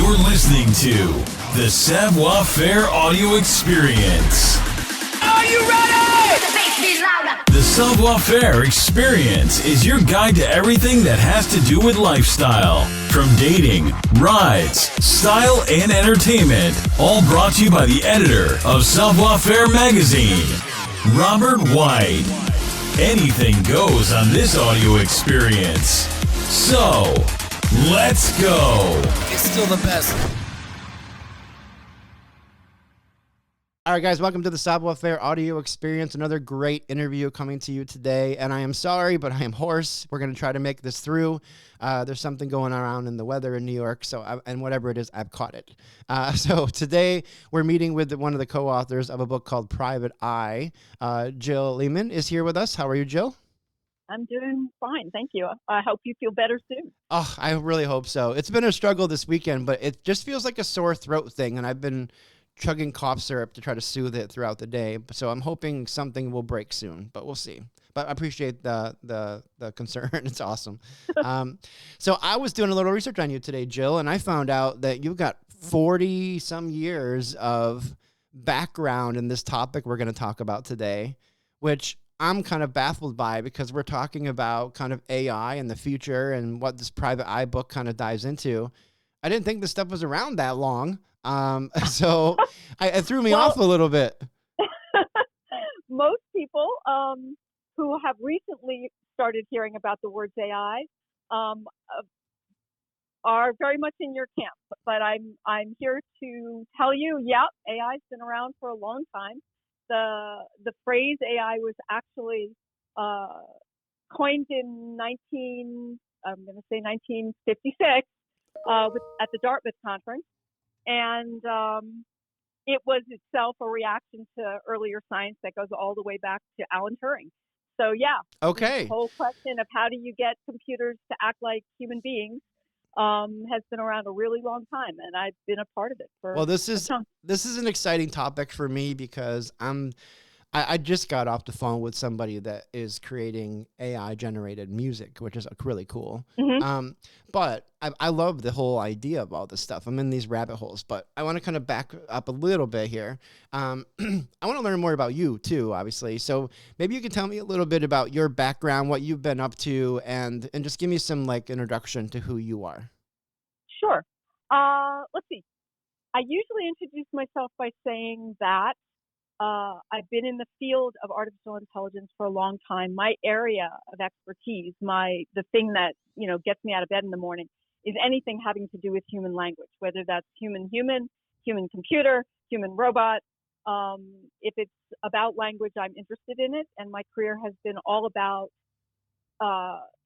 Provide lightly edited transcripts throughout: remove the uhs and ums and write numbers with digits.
You're listening to the Savoir Faire audio experience. Are you ready? The Savoir Faire experience is your guide to everything that has to do with lifestyle. From dating, rides, style, and entertainment. All brought to you by the editor of Savoir Faire magazine, Robert White. Anything goes on this audio experience. So, let's go. It's still the best. All right, guys, welcome to the Savoir Faire audio experience. Another great interview coming to you today. And I am sorry, but I am hoarse. We're going to try to make this through. There's something going around in the weather in New York, and whatever it is, I've caught it. So today we're meeting with one of the co-authors of a book called Private Eye. Jill Lehman is here with us. How are you, Jill? I'm doing fine. Thank you. I hope you feel better soon. Oh, I really hope so. It's been a struggle this weekend, but it just feels like a sore throat thing, and I've been chugging cough syrup to try to soothe it throughout the day. So I'm hoping something will break soon, but we'll see. But I appreciate the concern. It's awesome. So I was doing a little research on you today, Jill, and I found out that you've got 40 some years of background in this topic we're going to talk about today, which I'm kind of baffled by because we're talking about kind of AI in the future and what this Private Eye book kind of dives into. I didn't think this stuff was around that long. So it threw me off a little bit. Most people who have recently started hearing about the words AI are very much in your camp. But I'm here to tell you, AI's been around for a long time. The phrase AI was actually coined in 1956 at the Dartmouth conference, and it was itself a reaction to earlier science that goes all the way back to Alan Turing. So okay. The whole question of how do you get computers to act like human beings has been around a really long time, and I've been a part of it for. Well, this is an exciting topic for me because I just got off the phone with somebody that is creating AI generated music, which is really cool. Mm-hmm. But I love the whole idea of all this stuff. I'm in these rabbit holes, but I want to kind of back up a little bit here. I want to learn more about you too, obviously. So maybe you can tell me a little bit about your background, what you've been up to, and just give me some introduction to who you are. Sure. Let's see. I usually introduce myself by saying that I've been in the field of artificial intelligence for a long time. My area of expertise, the thing that gets me out of bed in the morning, is anything having to do with human language, whether that's human-human, human-computer, human-robot. If it's about language, I'm interested in it, and my career has been all about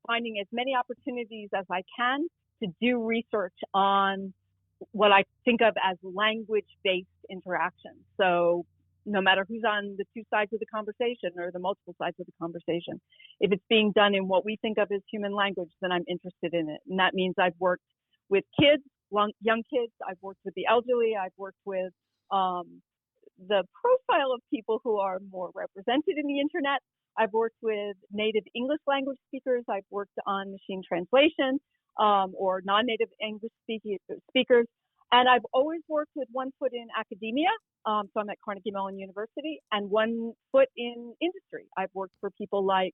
finding as many opportunities as I can to do research on what I think of as language-based interaction. So no matter who's on the two sides of the conversation or the multiple sides of the conversation, if it's being done in what we think of as human language, then I'm interested in it. And that means I've worked with kids, young kids. I've worked with the elderly. I've worked with the profile of people who are more represented in the internet. I've worked with native English language speakers. I've worked on machine translation or non-native English speakers. And I've always worked with one foot in academia. So I'm at Carnegie Mellon University, and one foot in industry. I've worked for people like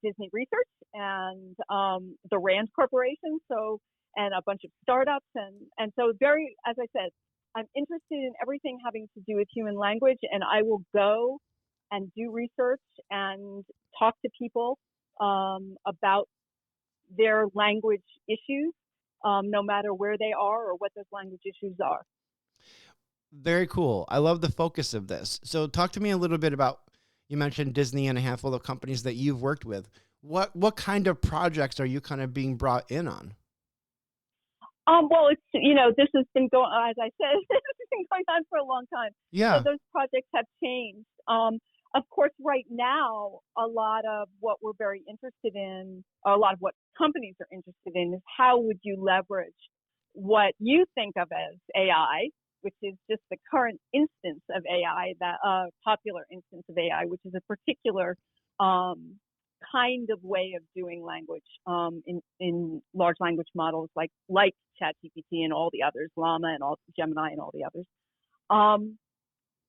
Disney Research and the Rand Corporation, and a bunch of startups. And so as I said, I'm interested in everything having to do with human language, and I will go and do research and talk to people about their language issues, no matter where they are or what those language issues are. Very cool. I love the focus of this. So talk to me a little bit about, you mentioned Disney and a handful of companies that you've worked with. What kind of projects are you kind of being brought in on? Well, it's, this has been going, as I said, this has been going on for a long time. Yeah. So those projects have changed. Of course, right now, a lot of what we're very interested in, or a lot of what companies are interested in, is how would you leverage what you think of as AI, which is just the current instance of AI, that popular instance of AI, which is a particular kind of way of doing language in large language models like ChatGPT and all the others, Llama and all Gemini and all the others.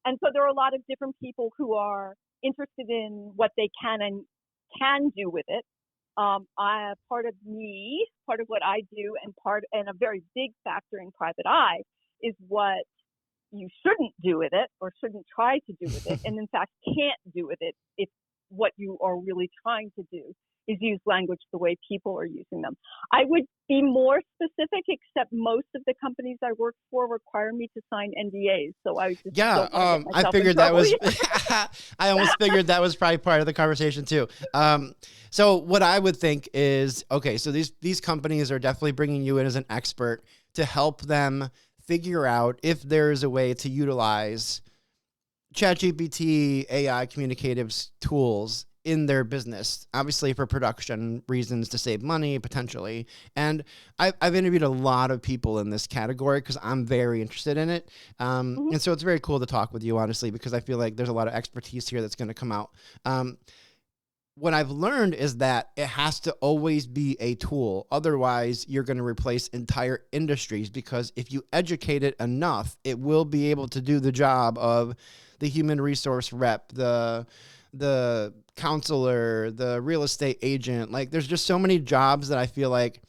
And so there are a lot of different people who are interested in what they can do with it. Part of what I do, and a very big factor in Private Eye is what you shouldn't do with it or shouldn't try to do with it, and in fact can't do with it if what you are really trying to do is use language the way people are using them. I would be more specific, except most of the companies I work for require me to sign NDAs. So I just I figured that was. I almost figured that was probably part of the conversation too. So what I would think is, okay, so these companies are definitely bringing you in as an expert to help them figure out if there's a way to utilize ChatGPT, AI communicative tools in their business, obviously for production reasons, to save money potentially. And I've interviewed a lot of people in this category because I'm very interested in it. And so it's very cool to talk with you, honestly, because I feel like there's a lot of expertise here that's going to come out. What I've learned is that it has to always be a tool. Otherwise, you're going to replace entire industries, because if you educate it enough, it will be able to do the job of the human resource rep, the counselor, the real estate agent. Like, there's just so many jobs that I feel like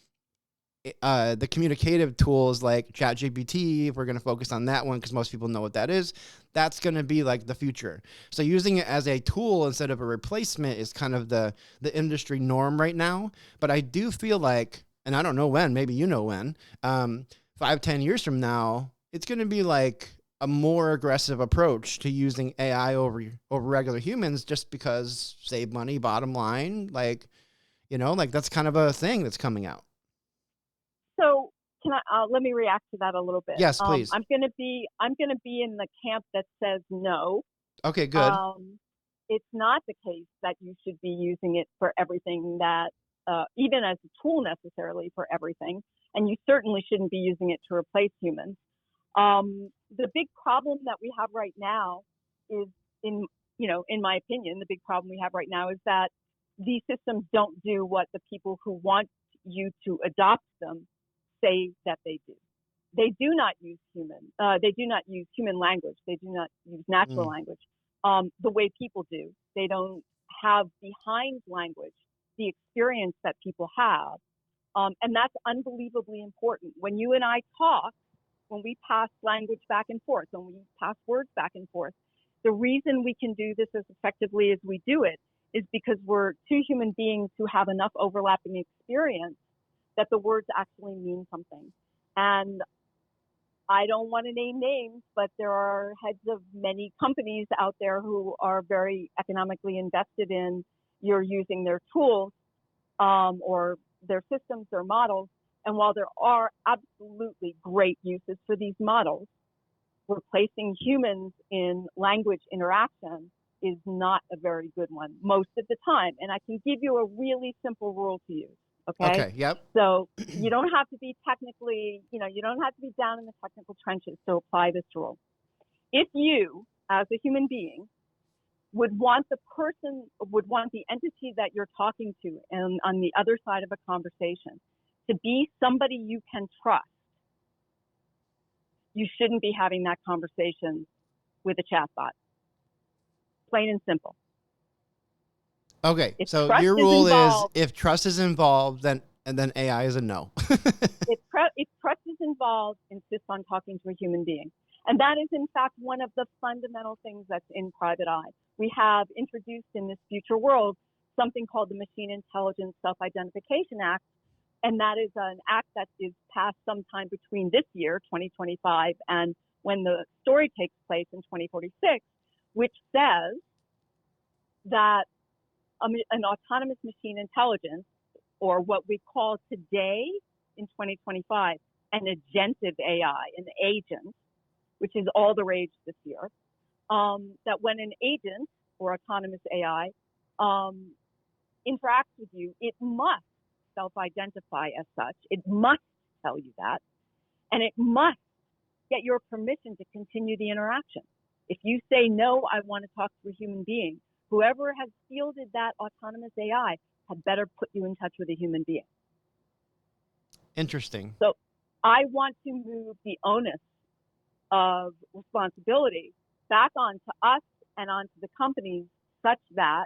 the communicative tools like ChatGPT, if we're going to focus on that one, because most people know what that is, that's going to be like the future. So using it as a tool instead of a replacement is kind of the industry norm right now. But I do feel like, and I don't know when, maybe you know when, 5-10 years from now, it's going to be like a more aggressive approach to using AI over regular humans, just because save money, bottom line, like, like that's kind of a thing that's coming out. So can I let me react to that a little bit? Yes, please. I'm going to be in the camp that says no. Okay, good. It's not the case that you should be using it for everything, that even as a tool necessarily for everything, and you certainly shouldn't be using it to replace humans. The big problem that we have right now is, in my opinion, the big problem we have right now is that these systems don't do what the people who want you to adopt them say that they do. They do not use human. They do not use human language. They do not use natural language the way people do. They don't have behind language the experience that people have, and that's unbelievably important. When you and I talk, when we pass language back and forth, when we pass words back and forth, the reason we can do this as effectively as we do it is because we're two human beings who have enough overlapping experience that the words actually mean something. And I don't want to name names, but there are heads of many companies out there who are very economically invested in you're using their tools or their systems or models. And while there are absolutely great uses for these models, replacing humans in language interaction is not a very good one most of the time. And I can give you a really simple rule to use. Okay. Yep. So you don't have to be technically, you don't have to be down in the technical trenches to apply this rule. If you, as a human being, would want the entity that you're talking to and on the other side of a conversation to be somebody you can trust, you shouldn't be having that conversation with a chatbot. Plain and simple. Okay, if so your rule is if trust is involved, then AI is a no. if trust is involved, insist on talking to a human being. And that is, in fact, one of the fundamental things that's in Private Eye. We have introduced in this future world something called the Machine Intelligence Self-Identification Act, and that is an act that is passed sometime between this year, 2025, and when the story takes place in 2046, which says that an autonomous machine intelligence, or what we call today in 2025, an agentive AI, an agent, which is all the rage this year, that when an agent or autonomous AI interacts with you, it must self-identify as such. It must tell you that, and it must get your permission to continue the interaction. If you say, no, I want to talk to a human being, whoever has fielded that autonomous AI had better put you in touch with a human being. Interesting. So I want to move the onus of responsibility back onto us and onto the companies such that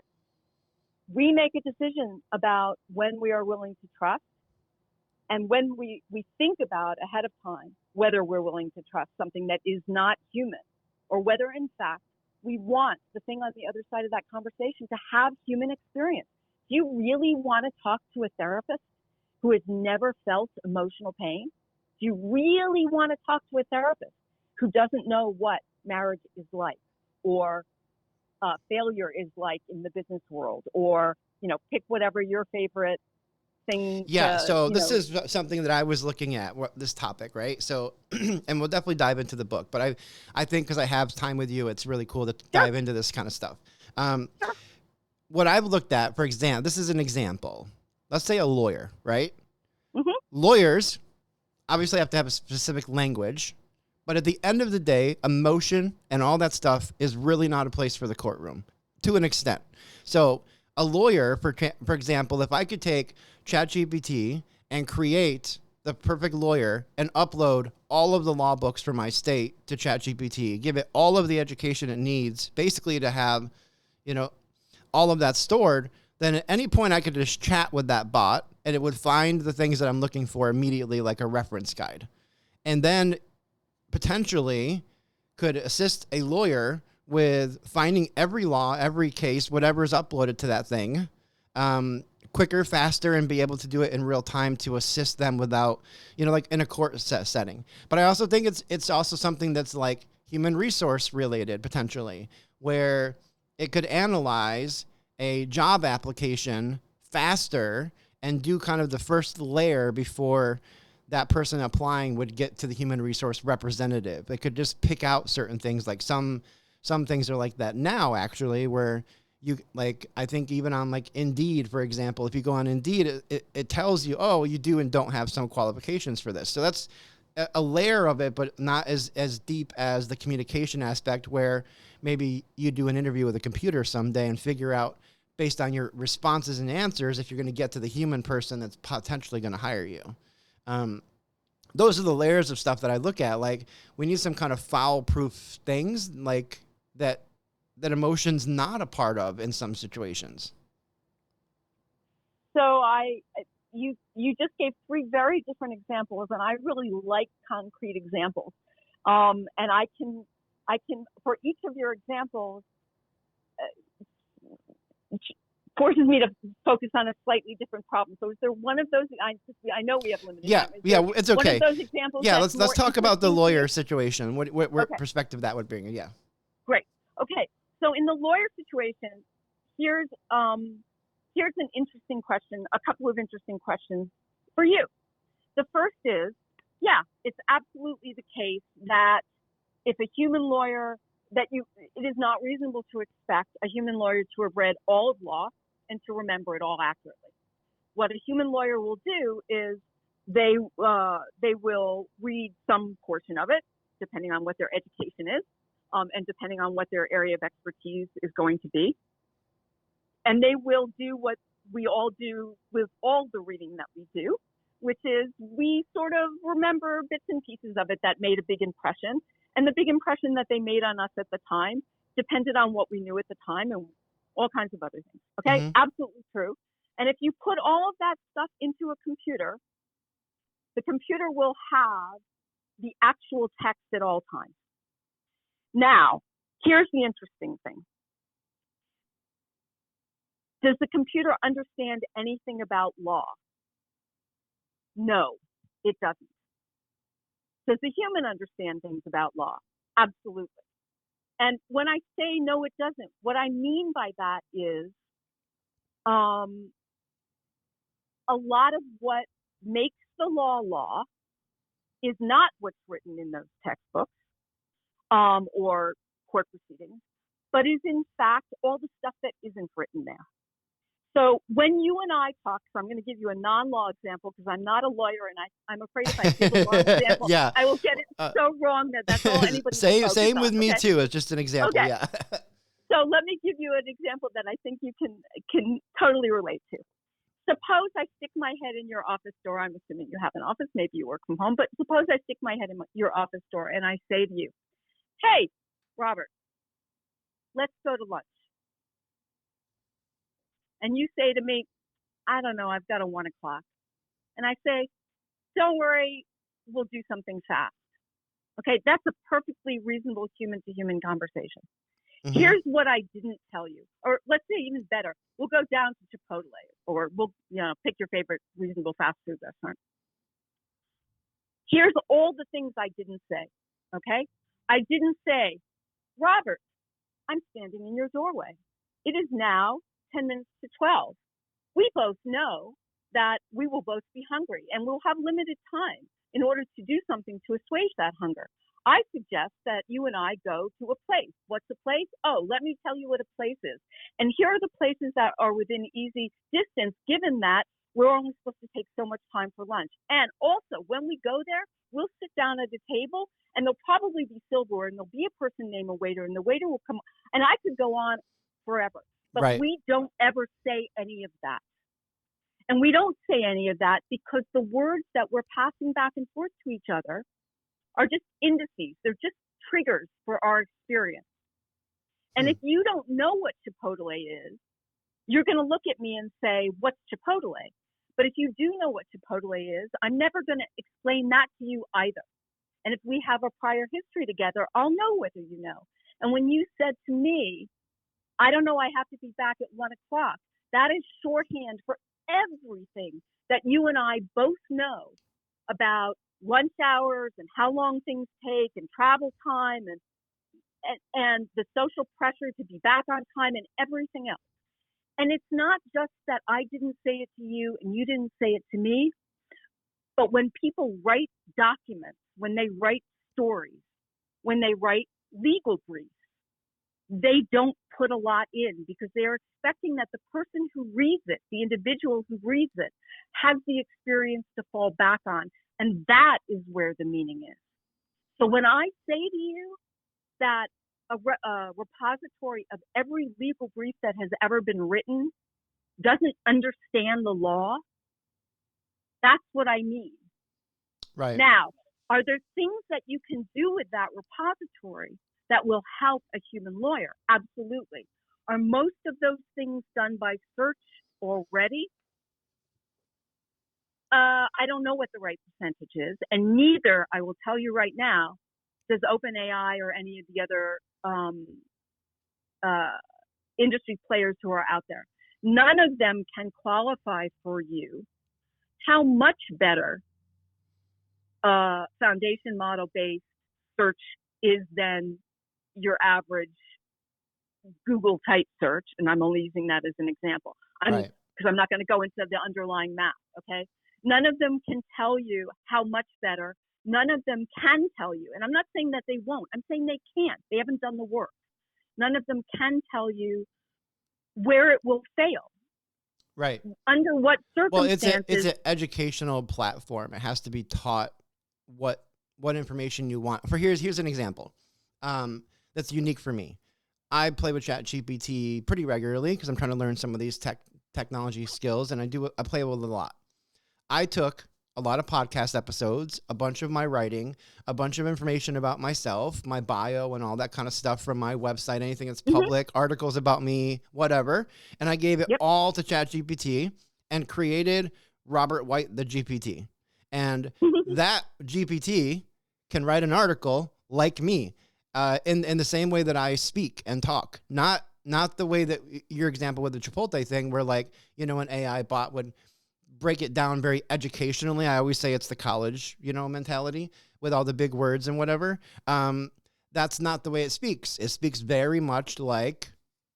we make a decision about when we are willing to trust and when we think about ahead of time whether we're willing to trust something that is not human, or whether in fact we want the thing on the other side of that conversation to have human experience. Do you really want to talk to a therapist who has never felt emotional pain? Do you really want to talk to a therapist who doesn't know what marriage is like, or failure is like in the business world, or, pick whatever your favorite thing. Yeah. So this is something that I was looking at, this topic, right? So, and we'll definitely dive into the book, but I think because I have time with you, it's really cool to dive into this kind of stuff. What I've looked at, for example, this is an example. Let's say a lawyer, right? Mm-hmm. Lawyers obviously have to have a specific language, but at the end of the day, emotion and all that stuff is really not a place for the courtroom to an extent. So a lawyer, for example, if I could take ChatGPT and create the perfect lawyer and upload all of the law books for my state to ChatGPT, give it all of the education it needs, basically to have, all of that stored, then at any point I could just chat with that bot and it would find the things that I'm looking for immediately, like a reference guide. And then potentially could assist a lawyer with finding every law, every case, whatever is uploaded to that thing, quicker, faster, and be able to do it in real time to assist them without, like in a court setting. But I also think it's also something that's like human resource related potentially, where it could analyze a job application faster and do kind of the first layer before that person applying would get to the human resource representative. It could just pick out certain things. Like some things are like that now, actually, where you, like, I think even on like Indeed, for example, if you go on Indeed, it tells you, oh, you do and don't have some qualifications for this. So that's a layer of it, but not as deep as the communication aspect, where maybe you do an interview with a computer someday and figure out based on your responses and answers if you're going to get to the human person that's potentially going to hire you. Those are the layers of stuff that I look at. Like, we need some kind of foul-proof things, like that emotion's not a part of in some situations. So you just gave three very different examples, and I really like concrete examples. And I can for each of your examples, forces me to focus on a slightly different problem. So is there one of those? I know we have limited time. Yeah, it's okay. One of those examples. Yeah, let's talk about the lawyer situation. What perspective that would bring you? Yeah. Great. Okay. So in the lawyer situation, here's an interesting question. A couple of interesting questions for you. The first is, it's absolutely the case that if a human lawyer, it is not reasonable to expect a human lawyer to have read all of law and to remember it all accurately. What a human lawyer will do is they will read some portion of it, depending on what their education is, and depending on what their area of expertise is going to be. And they will do what we all do with all the reading that we do, which is we sort of remember bits and pieces of it that made a big impression. And the big impression that they made on us at the time depended on what we knew at the time and all kinds of other things. Okay, mm-hmm. Absolutely true. And if you put all of that stuff into a computer, the computer will have the actual text at all times. Now, here's the interesting thing. Does the computer understand anything about law? No, it doesn't. Does the human understand things about law? Absolutely. And when I say no, it doesn't, what I mean by that is a lot of what makes the law is not what's written in those textbooks or court proceedings, but is in fact all the stuff that isn't written there. So when you and I talk, so I'm going to give you a non-law example because I'm not a lawyer, and I'm afraid if I give a law example, yeah. I will get it so wrong that's all anybody can Same with on, me okay? too. It's just an example. Okay. Yeah. So let me give you an example that I think you can totally relate to. suppose I stick my head in your office door. I'm assuming you have an office. Maybe you work from home. But suppose I stick my head in your office door and I say to you, hey, Robert, let's go to lunch. And you say to me, I don't know, I've got a 1 o'clock. And I say, don't worry, we'll do something fast. Okay, that's a perfectly reasonable human-to-human conversation. Mm-hmm. Here's what I didn't tell you. Or let's say even better, we'll go down to Chipotle or we'll pick your favorite reasonable fast food restaurant. Here's all the things I didn't say, okay? I didn't say, Robert, I'm standing in your doorway. It is now 10 minutes to 12. We both know that we will both be hungry and we'll have limited time in order to do something to assuage that hunger. I suggest that you and I go to a place. What's a place? Oh, let me tell you what a place is. And here are the places that are within easy distance, given that we're only supposed to take so much time for lunch. And also, when we go there, we'll sit down at a table and there'll probably be silverware and there'll be a person named a waiter and the waiter will come. And I could go on forever. But right. We don't ever say any of that. And we don't say any of that because the words that we're passing back and forth to each other are just indices. They're just triggers for our experience. And if you don't know what Chipotle is, you're going to look at me and say, what's Chipotle? But if you do know what Chipotle is, I'm never going to explain that to you either. And if we have a prior history together, I'll know whether you know. And when you said to me, I don't know, I have to be back at 1 o'clock, that is shorthand for everything that you and I both know about lunch hours and how long things take and travel time and the social pressure to be back on time and everything else. And it's not just that I didn't say it to you and you didn't say it to me, but when people write documents, when they write stories, when they write legal briefs, they don't put a lot in because they're expecting that the person who reads it, the individual who reads it, has the experience to fall back on. And that is where the meaning is. So when I say to you that a repository of every legal brief that has ever been written doesn't understand the law, that's what I mean. Right. Now, are there things that you can do with that repository that will help a human lawyer? Absolutely. Are most of those things done by search already? I don't know what the right percentage is, and neither, I will tell you right now, does OpenAI or any of the other industry players who are out there. None of them can qualify for you how much better foundation model-based search is than your average Google type search, and I'm only using that as an example. Because I'm not going to go into the underlying math, okay? None of them can tell you how much better. None of them can tell you, and I'm not saying that they won't. I'm saying they can't. They haven't done the work. None of them can tell you where it will fail. Right. Under what circumstances. Well, it's an educational platform. It has to be taught what information you want. Here's an example that's unique for me. I play with ChatGPT pretty regularly because I'm trying to learn some of these technology skills, and I play with it a lot. I took a lot of podcast episodes, a bunch of my writing, a bunch of information about myself, my bio and all that kind of stuff from my website, anything that's public, articles about me, whatever. And I gave it all to ChatGPT and created Robert White, the GPT. And that GPT can write an article like me in the same way that I speak and talk. Not the way that your example with the Chipotle thing where an AI bot would break it down very educationally. I always say it's the college, mentality with all the big words and whatever. That's not the way it speaks. It speaks very much like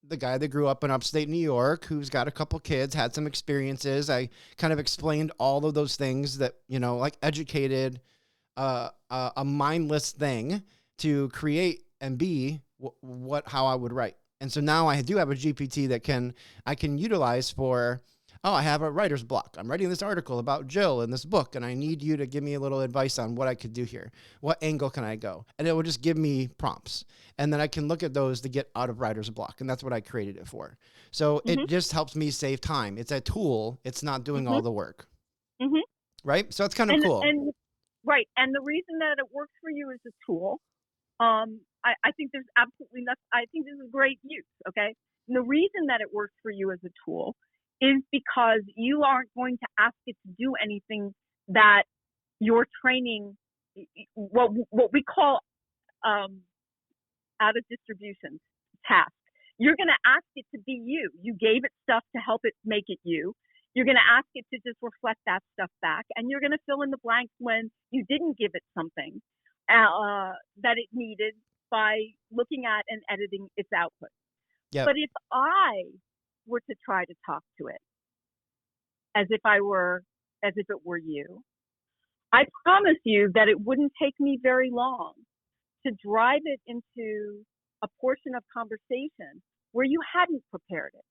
the guy that grew up in upstate New York, who's got a couple kids, had some experiences. I kind of explained all of those things that, educated a mindless thing to create and be how I would write. And so now I do have a GPT that I can utilize for oh, I have a writer's block. I'm writing this article about Jill in this book, and I need you to give me a little advice on what I could do here. What angle can I go? And it will just give me prompts. And then I can look at those to get out of writer's block. And that's what I created it for. So it just helps me save time. It's a tool. It's not doing all the work. Right? So it's kind of cool. Right. And the reason that it works for you as a tool, I think there's absolutely nothing. I think this is great use. Okay. And the reason that it works for you as a tool is because you aren't going to ask it to do anything that your training, what we call out of distribution task. You're going to ask it to be you. You gave it stuff to help it make it you. You're going to ask it to just reflect that stuff back, and you're going to fill in the blanks when you didn't give it something that it needed by looking at and editing its output. Yep. But if I were to try to talk to it as if it were you, I promise you that it wouldn't take me very long to drive it into a portion of conversation where you hadn't prepared it,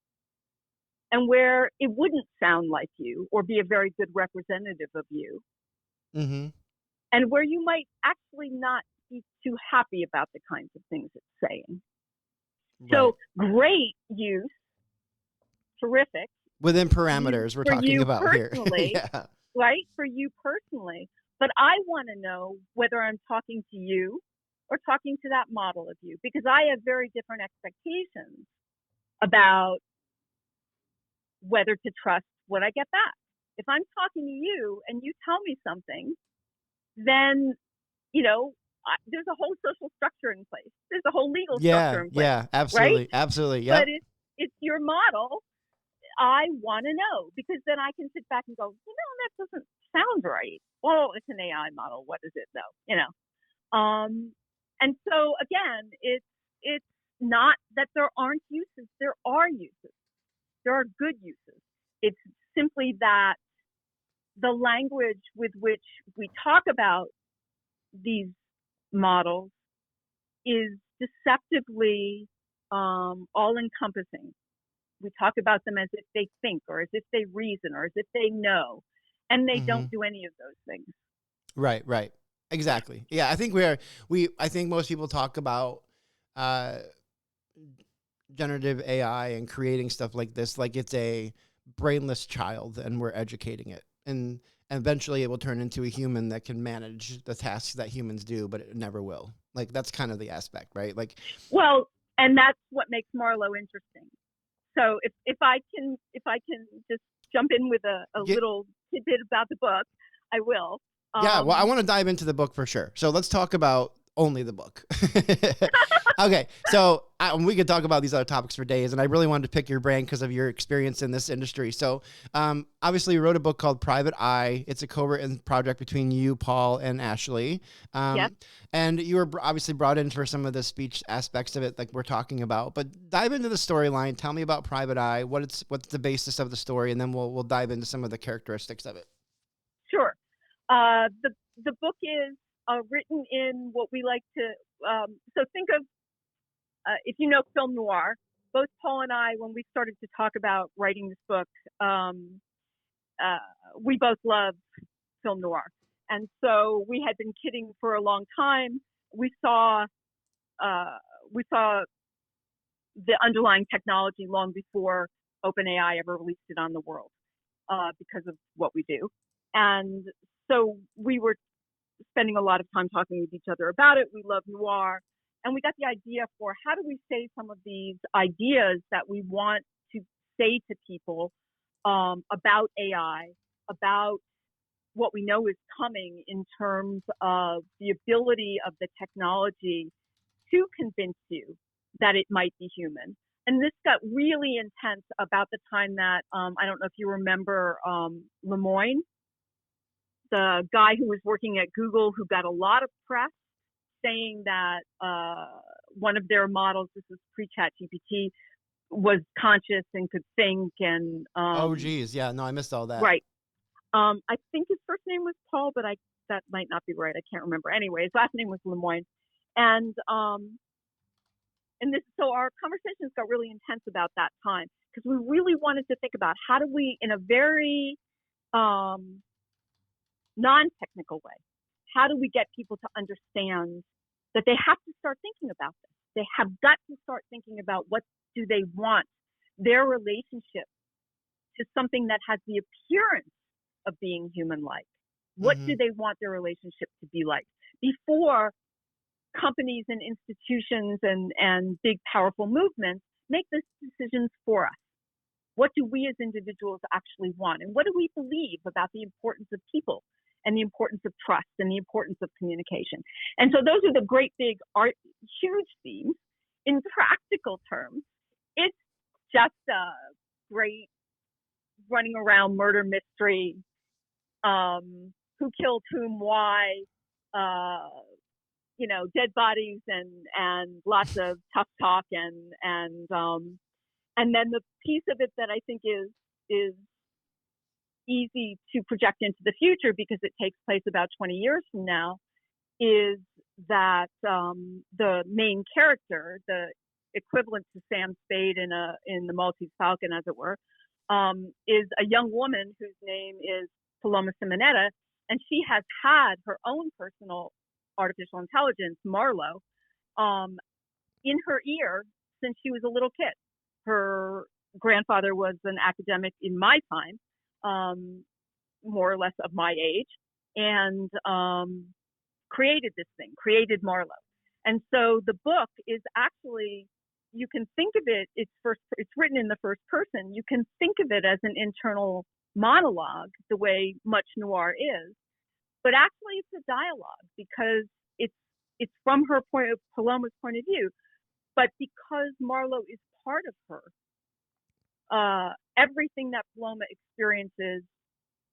and where it wouldn't sound like you or be a very good representative of you, and where you might actually not be too happy about the kinds of things it's saying. Right. So great use, terrific. Within parameters we're talking about here. Yeah. Right? For you personally. But I want to know whether I'm talking to you or talking to that model of you, because I have very different expectations about whether to trust what I get back. If I'm talking to you and you tell me something, then, there's a whole social structure in place. There's a whole legal structure in place. Yeah, absolutely. Right? Absolutely. Yeah. But it's your model. I want to know, because then I can sit back and go, that doesn't sound right. Well, it's an AI model. What is it though? And so again, it's not that there aren't uses. There are uses. There are good uses. It's simply that the language with which we talk about these models is deceptively all-encompassing. We talk about them as if they think, or as if they reason, or as if they know, and they don't do any of those things. Right. Exactly. Yeah, I think I think most people talk about generative AI and creating stuff like this like it's a brainless child, and we're educating it, and eventually it will turn into a human that can manage the tasks that humans do, but it never will. Like, that's kind of the aspect, right? Like, well, and that's what makes Marlowe interesting. So if I can just jump in with a little tidbit about the book, I will. Well, I want to dive into the book for sure. So let's talk about only the book. Okay, so we could talk about these other topics for days, and I really wanted to pick your brain because of your experience in this industry. So obviously you wrote a book called Private Eye. It's a co-written project between you, Paul, and Ashley. Yep. And you were obviously brought in for some of the speech aspects of it like we're talking about. But dive into the storyline. Tell me about Private Eye. What's the basis of the story, and then we'll dive into some of the characteristics of it. Sure. The book is written in what we like to, so think of, if you know film noir, both Paul and I, when we started to talk about writing this book, we both love film noir. And so we had been kidding for a long time. We saw the underlying technology long before OpenAI ever released it on the world, because of what we do. And so we were spending a lot of time talking with each other about it. We love noir. And we got the idea for how do we say some of these ideas that we want to say to people about AI, about what we know is coming in terms of the ability of the technology to convince you that it might be human. And this got really intense about the time that, I don't know if you remember Lemoyne, the guy who was working at Google, who got a lot of press saying that one of their models, this is pre-ChatGPT, was conscious and could think. And oh, geez. Yeah, no, I missed all that. Right. I think his first name was Paul, but that might not be right. I can't remember. Anyway, his last name was Lemoyne. And so our conversations got really intense about that time. because we really wanted to think about how do we, in a very non-technical way, how do we get people to understand that they have to start thinking about this? They have got to start thinking about what do they want their relationship to something that has the appearance of being human-like. What do they want their relationship to be like before companies and institutions and big, powerful movements make those decisions for us? What do we as individuals actually want? And what do we believe about the importance of people and the importance of trust and the importance of communication? And so those are the great big huge themes. In practical terms, it's just a great running around murder mystery, who killed whom, why, dead bodies and lots of tough talk and then the piece of it that I think is easy to project into the future because it takes place about 20 years from now is that the main character, the equivalent to Sam Spade in the Maltese Falcon, as it were, is a young woman whose name is Paloma Simonetta, and she has had her own personal artificial intelligence, Marlo, in her ear since she was a little kid. Her grandfather was an academic in my time, more or less of my age, and created this thing, created Marlo. And so the book is actually, you can think of it, it's written in the first person. You can think of it as an internal monologue, the way much noir is, but actually it's a dialogue because it's from her Paloma's point of view. But because Marlo is part of her, everything that Paloma experiences,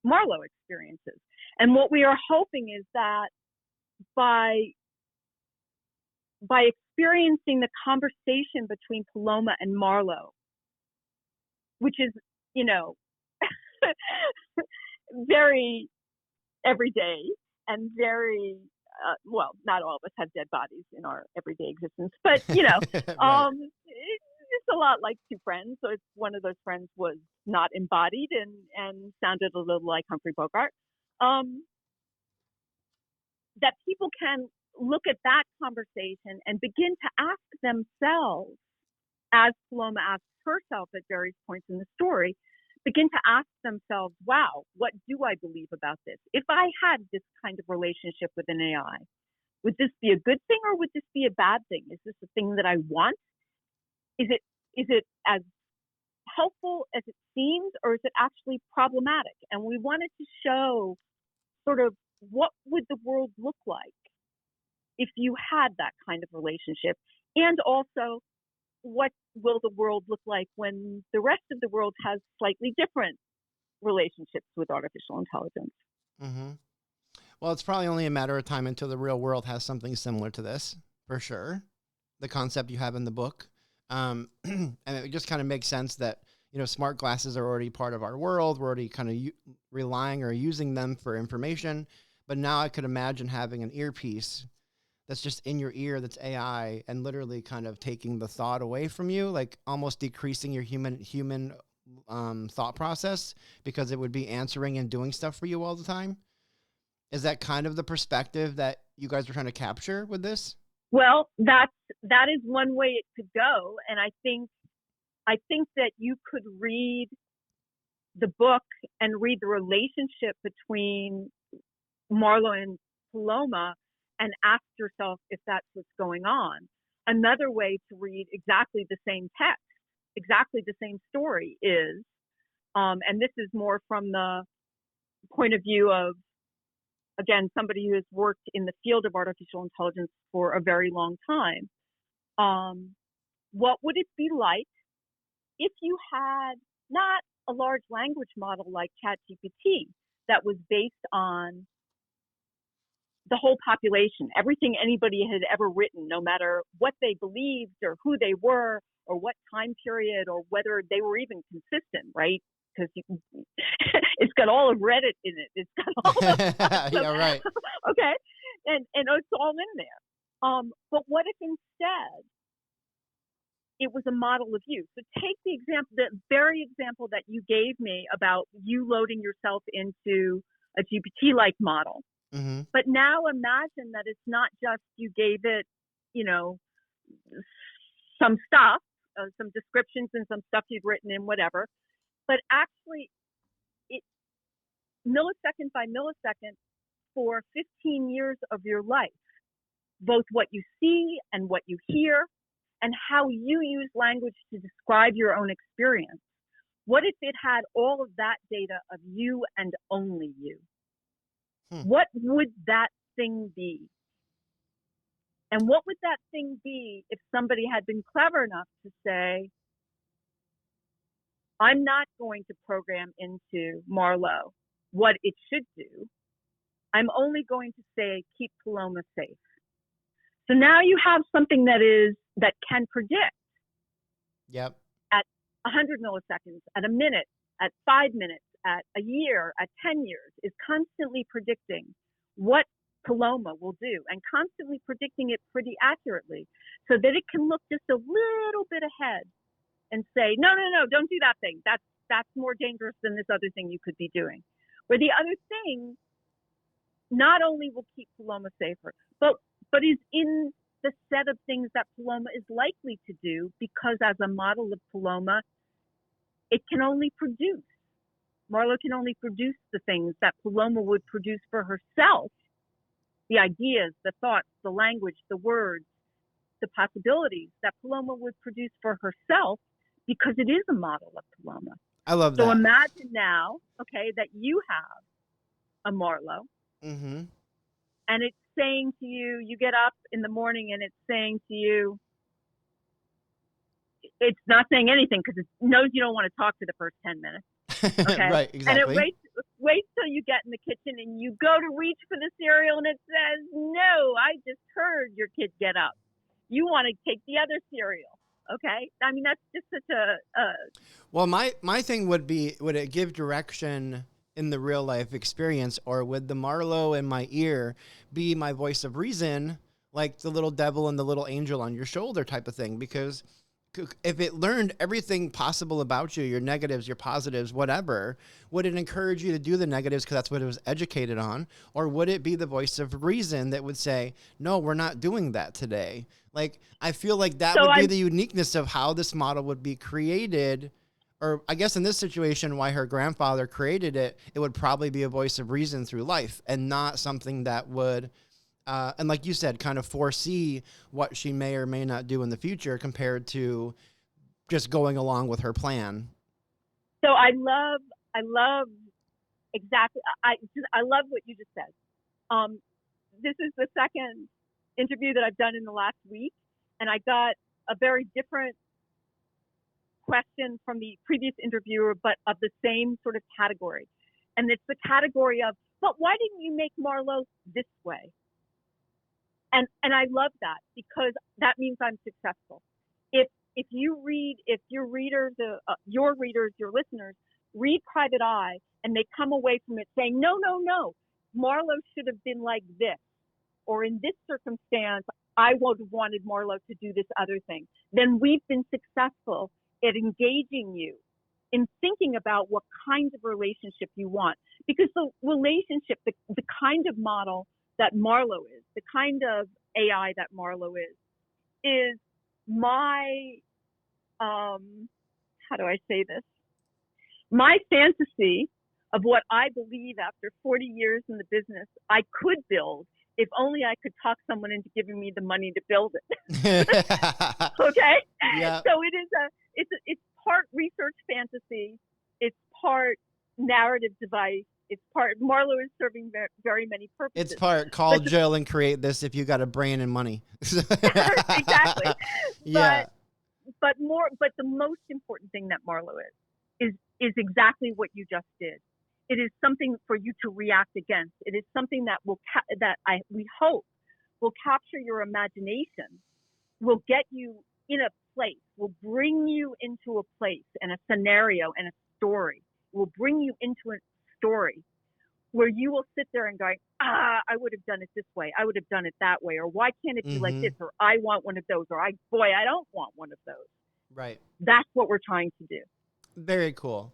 Marlo experiences. And what we are hoping is that by experiencing the conversation between Paloma and Marlo, which is, very everyday and very, not all of us have dead bodies in our everyday existence, but, Right. it's a lot like Two Friends. So it's one of those friends was not embodied and sounded a little like Humphrey Bogart. That people can look at that conversation and begin to ask themselves, as Paloma asks herself at various points in the story, begin to ask themselves, wow, what do I believe about this? If I had this kind of relationship with an AI, would this be a good thing or would this be a bad thing? Is this a thing that I want? Is it as helpful as it seems, or is it actually problematic? And we wanted to show sort of what would the world look like if you had that kind of relationship, and also what will the world look like when the rest of the world has slightly different relationships with artificial intelligence. Mm-hmm. Well, it's probably only a matter of time until the real world has something similar to this, for sure. The concept you have in the book. And it just kind of makes sense that, smart glasses are already part of our world. We're already kind of relying or using them for information. But now I could imagine having an earpiece that's just in your ear that's AI and literally kind of taking the thought away from you, like almost decreasing your human thought process because it would be answering and doing stuff for you all the time. Is that kind of the perspective that you guys are trying to capture with this? Well, that is one way it could go. And I think that you could read the book and read the relationship between Marlo and Paloma and ask yourself if that's what's going on. Another way to read exactly the same text, exactly the same story is, and this is more from the point of view of, again, somebody who has worked in the field of artificial intelligence for a very long time. What would it be like if you had not a large language model like ChatGPT that was based on the whole population, everything anybody had ever written, no matter what they believed or who they were or what time period or whether they were even consistent, right? Because it's got all of Reddit in it. It's got all of Yeah, right. Okay, and it's all in there. But what if instead it was a model of you. So take the example, the very example that you gave me about you loading yourself into a GPT-like model. Mm-hmm. But now imagine that it's not just you gave it, some stuff, some descriptions and some stuff you'd written in whatever, but actually it millisecond by millisecond for 15 years of your life, both what you see and what you hear and how you use language to describe your own experience. What if it had all of that data of you and only you? What would that thing be? And what would that thing be if somebody had been clever enough to say, I'm not going to program into Marlowe what it should do. I'm only going to say, keep Paloma safe. So now you have something that can predict. Yep. At 100 milliseconds, at a minute, at 5 minutes, at a year, at 10 years, is constantly predicting what Paloma will do and constantly predicting it pretty accurately so that it can look just a little bit ahead and say, no, don't do that thing. That's more dangerous than this other thing you could be doing. Where the other thing not only will keep Paloma safer, but is in the set of things that Paloma is likely to do, because as a model of Paloma, it can only produce. Marlowe can only produce the things that Paloma would produce for herself, the ideas, the thoughts, the language, the words, the possibilities that Paloma would produce for herself, because it is a model of Paloma. I love that. So imagine now, okay, that you have a Marlowe, Mm-hmm. and it's saying to you, you get up in the morning and it's saying to you, it's not saying anything because it knows you don't want to talk for the first 10 minutes. Okay. Right, exactly. And it waits till you get in the kitchen and you go to reach for the cereal and it says, no, I just heard your kid get up. You want to take the other cereal. Okay. I mean, that's just such Well, my thing would be, would it give direction in the real life experience, or would the Marlowe in my ear be my voice of reason, like the little devil and the little angel on your shoulder type of thing? Because if it learned everything possible about you, your negatives, your positives, whatever, would it encourage you to do the negatives because that's what it was educated on? Or would it be the voice of reason that would say, no, we're not doing that today? Like, I feel like that would be the uniqueness of how this model would be created. Or I guess in this situation, why her grandfather created it, it would probably be a voice of reason through life and not something that would, and like you said, kind of foresee what she may or may not do in the future compared to just going along with her plan. So I love exactly. I love what you just said. This is the second interview that I've done in the last week, and I got a very different question from the previous interviewer, but of the same sort of category. And it's the category of, but why didn't you make Marlowe this way? And I love that, because that means I'm successful. If your readers, your listeners read Private Eye and they come away from it saying, no, Marlowe should have been like this, or in this circumstance, I would have wanted Marlowe to do this other thing, then we've been successful at engaging you in thinking about what kinds of relationship you want. Because the relationship, the kind of model that Marlowe is, the kind of AI that Marlowe is my, how do I say this? My fantasy of what I believe after 40 years in the business I could build, if only I could talk someone into giving me the money to build it. Okay? Yeah. So it's part research fantasy, it's part narrative device, it's part, Marlowe is serving very many purposes. It's part call Jill and create this if you got a brain and money. Exactly. Yeah. But the most important thing that Marlowe is exactly what you just did. It is something for you to react against. It is something that we hope will capture your imagination, will get you in a place, will bring you into a place and a scenario and a story, will bring you into a story where you will sit there and go, I would have done it this way, I would have done it that way, or why can't it be like this, or I want one of those, or I don't want one of those. Right. That's what we're trying to do. Very cool.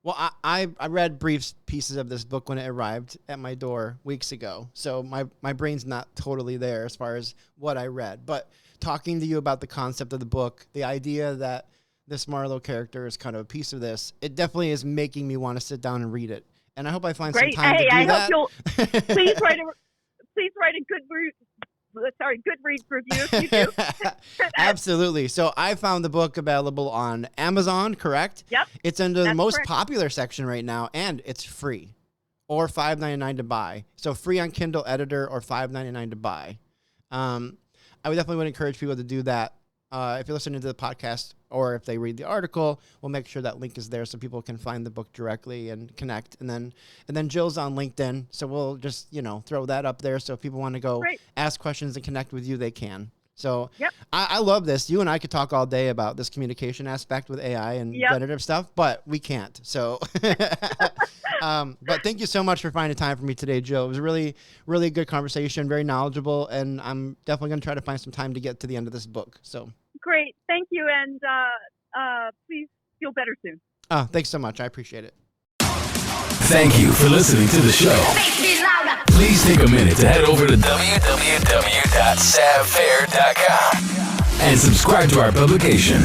Well, I read brief pieces of this book when it arrived at my door weeks ago. So my brain's not totally there as far as what I read. But talking to you about the concept of the book, the idea that this Marlowe character is kind of a piece of this, it definitely is making me want to sit down and read it. And I hope I find Great. some time to do I that. hope you'll please write a good read review if you do. Absolutely. So I found the book available on Amazon, correct? Yep. It's under the That's most correct. popular section right now, and it's free, or $5.99 to buy. So free on Kindle Editor or $5.99 to buy. I would definitely encourage people to do that. If you're listening to the podcast or if they read the article, we'll make sure that link is there so people can find the book directly and connect. And then Jill's on LinkedIn, so we'll just throw that up there. So if people want to go ask questions and connect with you, they can. So Yep. I love this. You and I could talk all day about this communication aspect with AI and generative stuff, but we can't. So, but thank you so much for finding time for me today, Jill. It was a really, really good conversation, very knowledgeable, and I'm definitely going to try to find some time to get to the end of this book. So Great. Thank you. And please feel better soon. oh, thanks so much. I appreciate it. Thank you for listening to the show. Please take a minute to head over to www.savfair.com and subscribe to our publication.